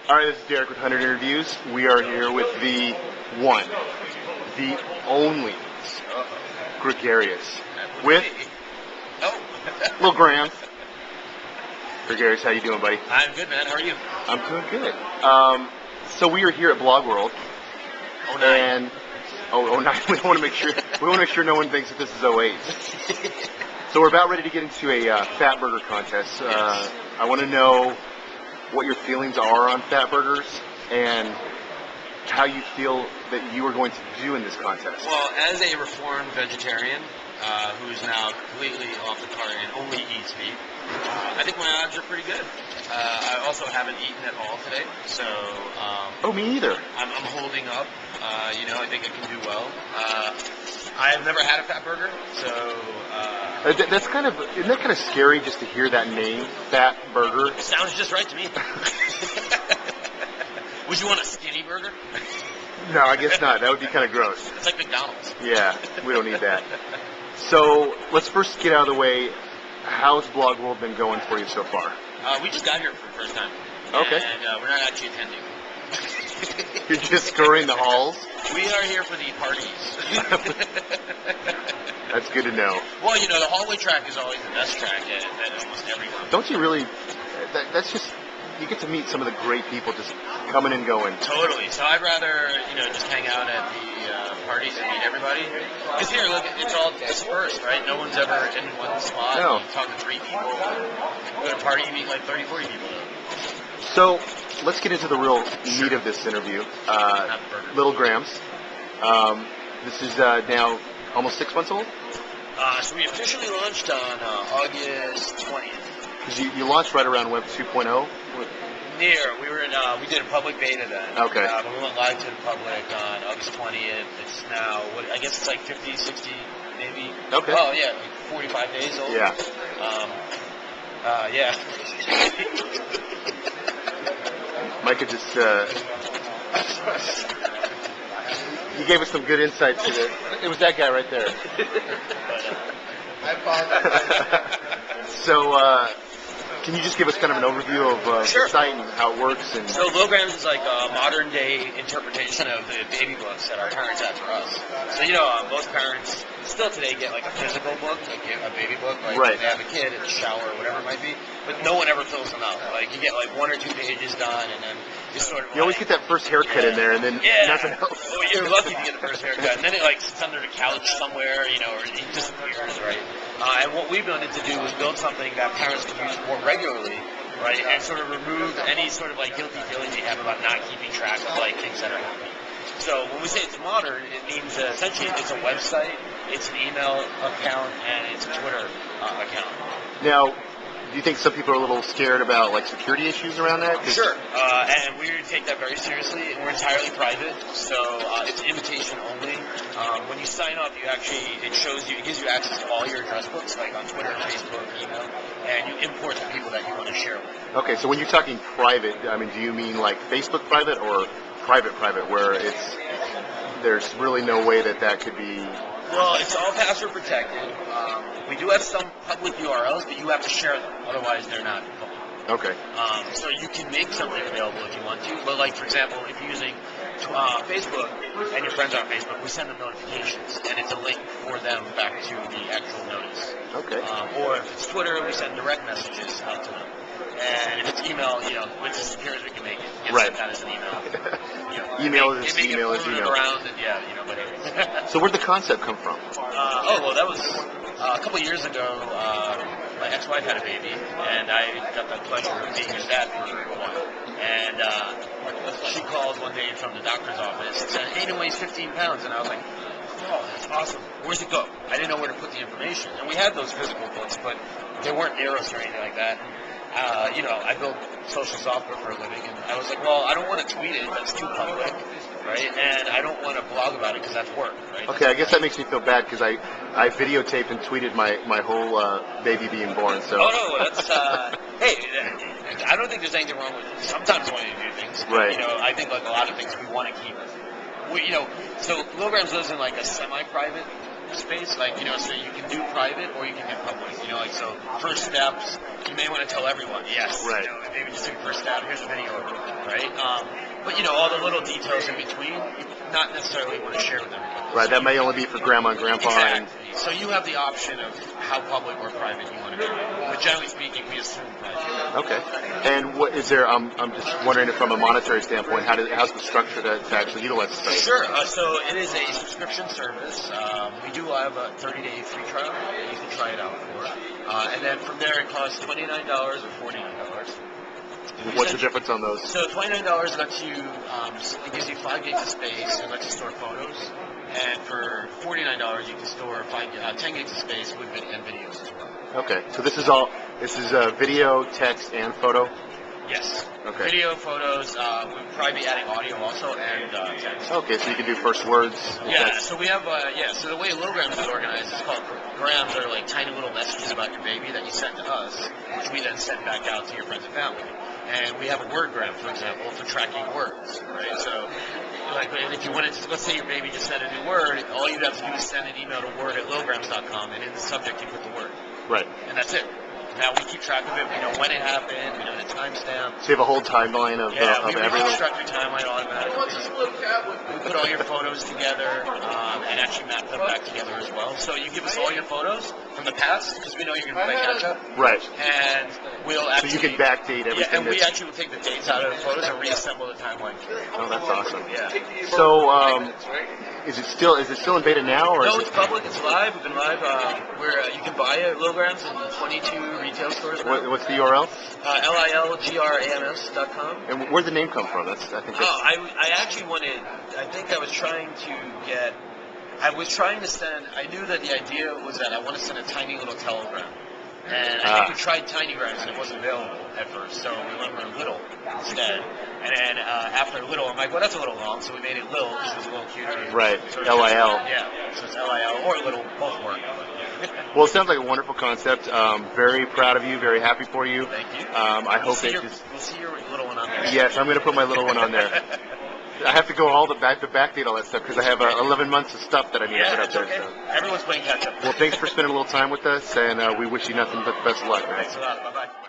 All right, this is Derek with 100 Interviews. We are here with the one, the only Gregarious with Little Graham. Gregarious, how you doing, buddy? I'm good, man. How are you? I'm doing good. So we are here at Blog World. Oh, nine. And oh nine. We want to make sure no one thinks that this is 08. So we're about ready to get into a fat burger contest. I want to know what your feelings are on fat burgers and how you feel that you are going to do in this contest. Well, as a reformed vegetarian who's now completely off the cart and only eats meat, I think my odds are pretty good. I also haven't eaten at all today, so Me either. I'm holding up. I think I can do well. I have never had a fat burger, so isn't that kind of scary just to hear that name, Fat Burger? it sounds just right to me. Would you want a skinny burger? No, I guess not. That would be kind of gross. It's like McDonald's. Yeah, we don't need that. So let's first get out of the way. How's Blog World been going for you so far? We just got here for the first time. Okay. And we're not actually attending. You're just scouring the halls? We are here for the parties. That's good to know. Well, the hallway track is always the best track at almost every company. Don't you really... That's just... You get to meet some of the great people just coming and going. Totally. So I'd rather, just hang out at the parties and meet everybody. Because here, look, it's all dispersed, right? No one's ever in one spot. No. You talk to 3 people. You go to a party, you meet like 30, 40 people. So, let's get into the real meat of this interview. Little Grams. This is now almost 6 months old? So we officially launched on August 20th. Because you launched right around Web 2.0? We did a public beta then. Okay. But we went live to the public on August 20th. It's now, I guess it's like 50, 60, maybe. Okay. Oh, yeah, like 45 days old. Yeah. Yeah. Micah just, he gave us some good insights to it. It was that guy right there. I apologize. So, can you just give us kind of an overview of the site and how it works? And So Lograms is like a modern day interpretation of the baby books that our parents had for us. So most parents still today get like a physical book, like a baby book, like right. when they have a kid in the shower or whatever it might be. But no one ever fills them out. Like you get like 1 or 2 pages done, and then you sort of. You always get that first haircut in there, and then nothing else. Well, you're lucky to get the first haircut, and then it like sits under the couch somewhere, or it disappears, right? And what we've wanted to do was build something that parents can use more regularly, right, and sort of remove any sort of like guilty feeling they have about not keeping track of like things that are happening. So when we say it's modern, it means essentially it's a website, it's an email account, and it's a Twitter account. Now, do you think some people are a little scared about like security issues around that? Sure, and we take that very seriously, and we're entirely private, so it's invitation only. When you sign up, it gives you access to all your address books, like on Twitter, Facebook, email, and you import the people that you want to share with. Okay, so when you're talking private, do you mean like Facebook private or private, where there's really no way that could be... Well, it's all password protected. We do have some public URLs, but you have to share them. Otherwise, they're not public. Okay. So you can make something available if you want to. But, like, for example, if you're using Facebook and your friends are on Facebook, we send them notifications, and it's a link for them back to the actual notice. Okay. Or if it's Twitter, we send direct messages out to them. And if it's email, which is as secure as we can make it. Get right. sent out as an email. Email is email. Around and, whatever. So where'd the concept come from? That was a couple of years ago. My ex-wife had a baby, and I got the pleasure of being his dad for a while. And she called one day from the doctor's office and said, Aiden weighs 15 pounds. And I was like, oh, that's awesome. Where's it go? I didn't know where to put the information. And we had those physical books, but they weren't near us or anything like that. I built social software for a living, and I was like, well, I don't want to tweet it. That's too public, right? And I don't want to blog about it because that's work, right? Okay, I guess that makes me feel bad because I videotaped and tweeted my whole baby being born. So. Oh no, that's hey, I don't think there's anything wrong with it. Sometimes wanting to do things, but, right? I think like a lot of things we want to keep. So Lograms lives in like a semi-private space, like, so you can do private or you can do public. So first steps, you may want to tell everyone, yes. Right. Maybe just do your first step, here's a video, right? But all the little details in between, not necessarily want to share with everyone. Right, that may only be for grandma and grandpa. Exactly. So you have the option of how public or private you want to do it. But generally speaking, we assume private. Okay. And what is there? I'm just wondering, from a monetary standpoint, how's the structure to actually utilize the space? Sure. So it is a subscription service. We do have a 30-day free trial that you can try it out for. And then from there, it costs $29 or $49. What's the difference on those? So $29 lets you, it gives you 5 gigs of space and lets you store photos. And for $49, you can store 10 gigs of space with and videos as well. Okay, so this is video, text, and photo? Yes. Okay. Video, photos, we'll probably be adding audio also, and text. Okay, so you can do first words. Yeah, so we have, so the way Lilgrams is organized is called grams are like tiny little messages about your baby that you send to us, which we then send back out to your friends and family. And we have a word gram, for example, for tracking words, right? So, like, if you wanted to, let's say your baby just said a new word, all you'd have to do is send an email to word@lilgrams.com, and in the subject you put the word. Right. And that's it. Now we keep track of it. We know when it happened. We know the timestamp. So you have a whole timeline of we everything? reconstruct your timeline automatically. We put all your photos together and actually map them back together as well. So you give us all your photos from the past because we know you're going to play catch up. Right. And we'll actually... So you can backdate everything. Yeah, and we actually will take the dates out of the photos and reassemble the timeline. Oh, that's awesome. Yeah. So, is it still in beta now, or? No, it's public. It's live. We've been live. You can buy it, Lilgrams, in 22 retail stores now. What's the URL? lilgrams.com. And where'd the name come from? I actually wanted. I knew that the idea was that I want to send a tiny little telegram. And I think we tried TinyGrams and it wasn't available at first, so we went for Little instead. And then after Little, I'm like, well, that's a little long, so we made it Lil because it was a little cuter. Right, so L-I-L. Yeah, so it's L-I-L or Little, both work. Well, it sounds like a wonderful concept. Very proud of you, very happy for you. Thank you. I hope we'll see your little one on there. Yes, I'm going to put my little one on there. I have to go all the backdate all that stuff because I have 11 months of stuff that I need to put up there. Okay. So. Everyone's playing catch up. Well, thanks for spending a little time with us, and we wish you nothing but the best of luck. Thanks a lot. Bye-bye.